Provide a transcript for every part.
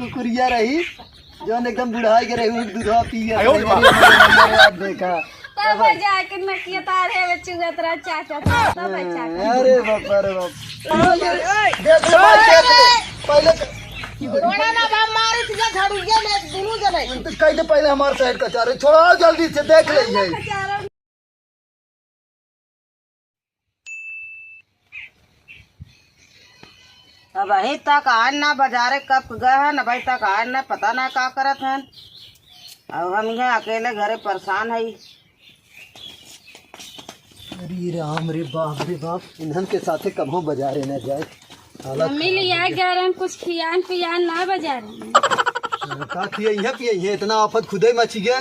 कुकुरिया रही जौन एकदम बुढ़ाई के रही दूधवा पिया देखा तब जाके नकिया तार है बच्चे जतरा चाचा तब चाचा अरे बाप रे बाप देख पहले थोड़ा ना बाप मारे तुझे झड़ुगे ले दोनों जने तो कहीं पहले हमारे साइड का चारे छोड़ाओ जल्दी से देख लीजिए। अब अही तक आज ना बाजारे कब गए हैं न भाई तक आज ना पता ना का करत हैं। अब हम यहाँ अकेले घरे परेशान है। अरे राम रे बाप इन्हन के साथे कभी बाजारे न जाए मम्मी लिया गरम कुछ खियान पियान ना बाजारे का खिया पिया इतना आफत खुदे मची गया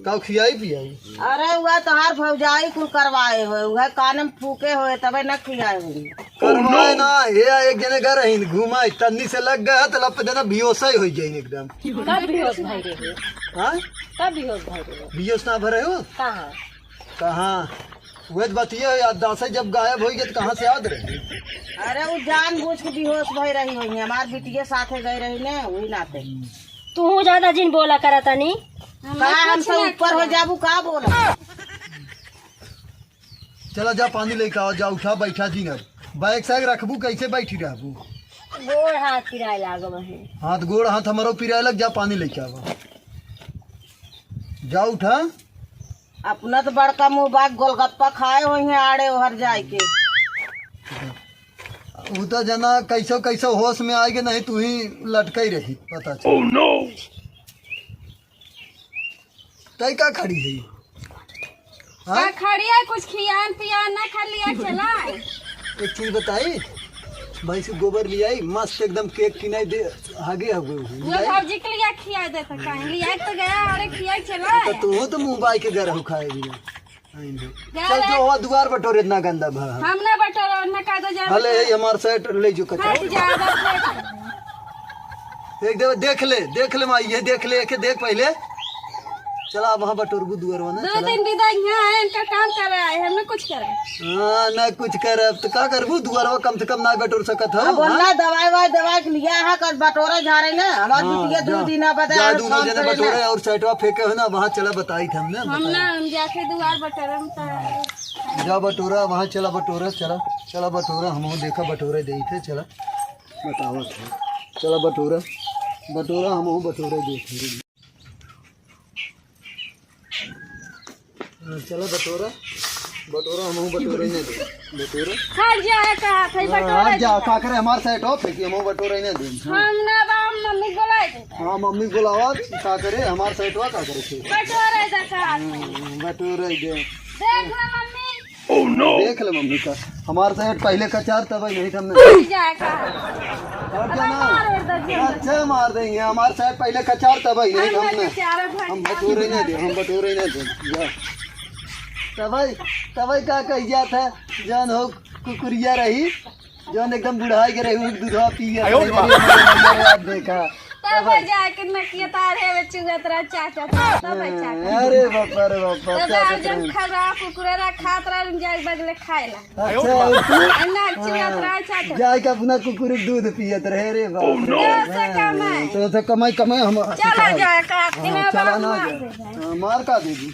का खियाई पियाई। अरे वह तोहार भौजाई कुल करवाए हुए वह कान में फूके हुए तबे न खिलाए हुए करवाए ना ये एक जने घर रही घुमा तन्नी से लग गया तो लप देना बियोसा ही हो जाए एकदम। कब बेहोश भाई रे हाँ कब बेहोश भाई रे बियोस ना भरे हो कहां कहाँ वह बतिया याददाश्त जब गायब हो गई तो कहाँ से याद रही। अरे वो जानबूझ के बेहोश भई रही हुई हमार बिटिया साथे गई रही ने वही नाते तू ज्यादा जिन बोला करता नहीं का हम सब ऊपर हो जाबू का बोला चला जा पानी लेके आओ जा उठा बैठा जी न बैग सैग रखबू कैसे बैठी रहबू गोड़ हाथ पिराए लागो है हाथ गोड़ हाथ हमारो पिराए लग जा पानी लेके आओ जा उठा। अपना तो बड़का मुँह बाग गोलगप्पा खाए हुए हैं आड़े ओहर जाए के वो तो जना कैसो कैसो होश में आएगे नहीं तू ही लटकाई रही पता चल। oh, no! तय का खड़ी है का खड़ी है कुछ खियान पियान ना खा लिया चला एक चीज बताई भाई से गोबर लिया मस्त एकदम केक किनाई दे आगे वो सब्जी के लिए खिया देता कहीं लिया तो गया अरे खिया चला तो तू मुंबई के घर खाए भी चल जो हुआ दुआर बटोरे इतना गंदा भा हमने बटोरा ना का दो जा हले हमार सेट ले जो कचरा एक देख ले माई ये देख ले के देख पहले चला वहाँ बटोरबू दुआर वाला दो दिन विदा यहाँ है इनका काम कर रहा है हमने कुछ करे हाँ ना कुछ कर तो का करबू दुआर वा कम से कम ना बटोर सकत हो बोलना दवाई लिया है कर बटोरे जा रहे ना हमार बिटिया 2 दिन बताया दोनों जने बटोरे और सेटवा फेंके हो ना वहाँ चला बताई थे हमने हम ना हम जाके दुआर बटोरा जा बटोरा वहाँ चला बटोरा चला बटोरा हम देखा बटोरे दे थे चला बताओ चला बटोरा हम बटोरे देखे चला बटोरा हम बटोरे नहीं दे बटोरा खा जाए का भाई बटोरा जा का करे हमार साइड ऑफ है कि हम बटोरे नहीं दे हम ना बाम मम्मी बुलाए थे हां मम्मी बुलावा का करे हमार साइड वा का करे थे बटोरा दका बटोरे दे देख ले मम्मी ओह नो देख ले मम्मी का हमार साइड पहले का चार तब नहीं हमने जाए का और जाना अच्छा मार देंगे हमार साइड पहले का चार तब नहीं हमने हम बटोरे नहीं दे जा तबई का कही जात है जौन हो कुकुरिया रही जौन एकदम बुढ़ाई के रही दूधवा पिया देखा तब जाके नकिया तार है बच्चे जतरा चाचा तब चाचा अरे बाप रे बाप तब जब खरा कुकुरेरा खात रह जाए बगले खाएला अच्छा अन्ना जतरा चाचा जाए के अपना कुकुर दूध पियत रहे रे बाप तो कमाई हम चला जाए का चला ना मार का देगी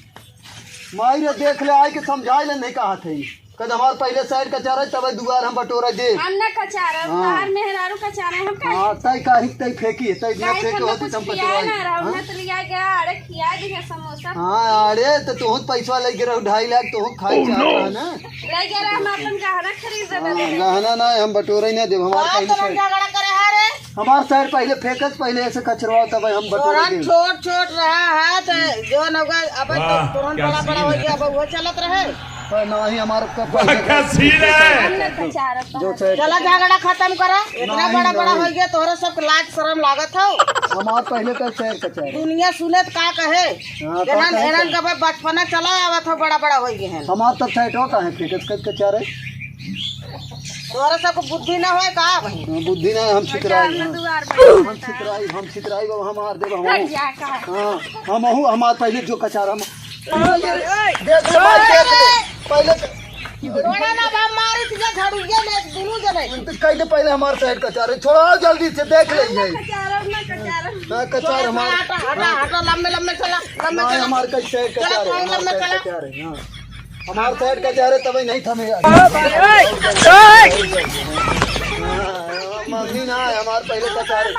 माई रे देख ले आए के समझाए ले नहीं कहा थे कद हमार पहले साइड का चारा तब दुआर हम बटोरा दे हमने कचारा बाहर मेहरारू कचारा हम का हां तई का ही तई फेंकी तई ना फेंके होती तुम पटोरा ना रहा तो लिया गया अरे खिया दिया समोसा हां अरे तो तू पैसा लेके रहो 2.5 लाख तो खाई चाह रहा ना ले गया हम अपन गहना खरीद दे गहना ना हम बटोरा नहीं दे हमार पहले झगड़ा करे है रे हमार साइड पहले फेंकत पहले ऐसे कचरवा तब हम बटोरा दे छोट रहा है तो जो नौका अब तुरंत बड़ा हो गया अब वो चलत रहे पर ना ही हमार का हमने कचारा जो से चला झगड़ा खत्म करा इतना बड़ा हो गया तोहरा सब लाज शर्म लागत हो हमार पहले का शहर कचरा दुनिया सुने तो का कहे एहन का बचपना चला आवत हो बड़ा हो गए हैं हमार तब साइड हो का है फेंकत कचरा तोहरा सबको बुद्धि ना होए का भाई बुद्धि ना हम छितराई हम छितराई हम मार देब हम हमार पहले जो कचारा हम पहले रोड़ा ना बा मारी तुझे झड़ुइया ले दोनों जने तो कह दे पहले हमारे साइड कचार छोड़ो जल्दी से देख ले जाए कचारब ना कचारब। ना कचार हमारे हटा हटा हटा लंबे लंबे चला लंबे हाँ, चला हमारे का साइड कचार है चला, हमारे चला, साइड कचार है हाँ हमारे साइड कचार है तभी नहीं थमेगा मम्मी ना है हमारे पहले कचार है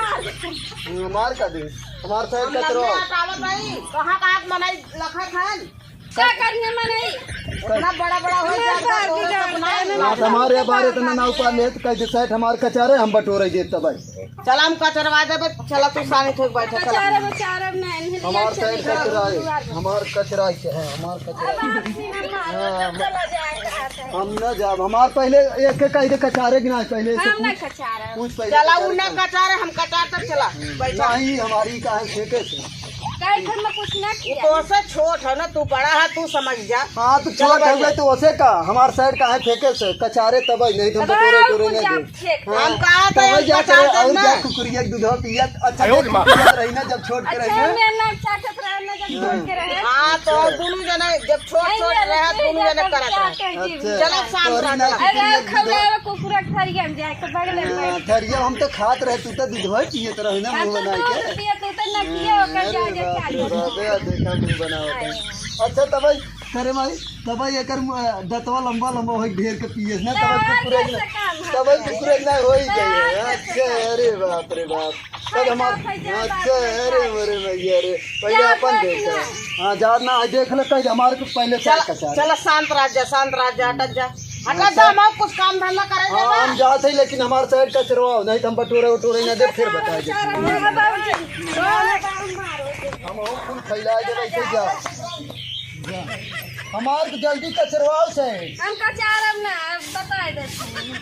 हमारे का दे हमारे साइड कचरो हटावत भाई कहां का हाथ मनाई लखा खान क्या करने में नहीं इतना बड़ा बड़ा हो जाता है तो अपना हमारे बारे इतना ना ऊपर ले कैसे साइड हमारे कचार है हम बटोरे देते भाई चला हम कचरवा देबे चला तू सानी ठोक बैठा चला कचारब कचारब ना इन्हें हमारे साइड कचरा है हमारे कचरा है हमारे कचरा चला जाए हम न जाब हमारे पहले एक एक कह कचारे गिना पहले से हम ना कचारब। पूछ पहले चला उन्ना कचार हम कचार तक चला बैठा नहीं हमारी का है फेंके से कल घर में कुछ ना वो किया। तो से छोट है ना तू बड़ा है तू समझ जा हाँ तो छोड़ हो गए तो उसे का हमारे साइड का है फेंके से कचारे तब नहीं तो हम बटोरे टोरे नहीं दे हम कहा थे तब जा कचार कर तक और ना जा कुकुरिया दूध पिया अच्छा रही ना जब छोड़ के अच्छा रहे मैं ना चाटत रहना जब छोड़ के रहे। हाँ तो दोनों जने जब छोट छोट रहे दोनों जने करत रहे चलो शाम तोरी ना अरे खबरे कुकुरा खरिया में जाए के बगल में ठहरिया हम तो खात रहे तू तो दूध पिए तो रही ना मुंह बना के दिया तो ना किया ओकर जा जा चाटत। देखा मुंह बनावत है अच्छा तब करे भाई तब एकर दतवा लंबा लंबा हो ढेर के पिए ना तब कुकुरे ना हो ही गए अच्छा अरे बाप रे बाप तब हमार अच्छा अरे भैया रे पहले अपन देखा हाँ जा ना देख ले कह हमारे को पहले चलो शांत राज जा हटत जा हटत जा हम कुछ काम धंधा करे हाँ हम जाते ही लेकिन हमारे साइड का चरवाओ नहीं तो हम बटोरे उटोरे ना दे फिर बताए हम फूल फैलाए दे वैसे जा हमारे जल्दी कचरवाओ से हम कचारब ना बता देते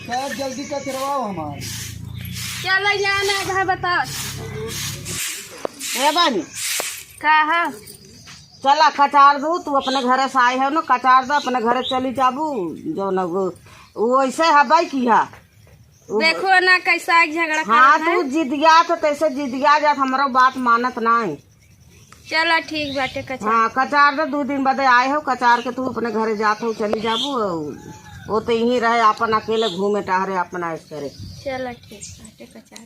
सर जल्दी कचरवाओ हमारे चलो जाना घर बताओ ए बन का है। चला कचार दू तू अपने घरे से आए हो ना कचार दो अपने घरे चली जाबू जो न वो ऐसे हवाई किया देखो ना कैसा झगड़ा हाँ करत है। तू जिदिया तो तैसे जिदिया जात हमारो बात मानत नहीं चलो ठीक बाटे कचार। हाँ कचार दो 2 दिन बाद आए हो कचार के तू अपने घरे जात हो चली जाबू वो तो यहीं रहे अपन अकेले घूमे टहरे अपना ऐसे करे चलो ठीक बाटे कचार।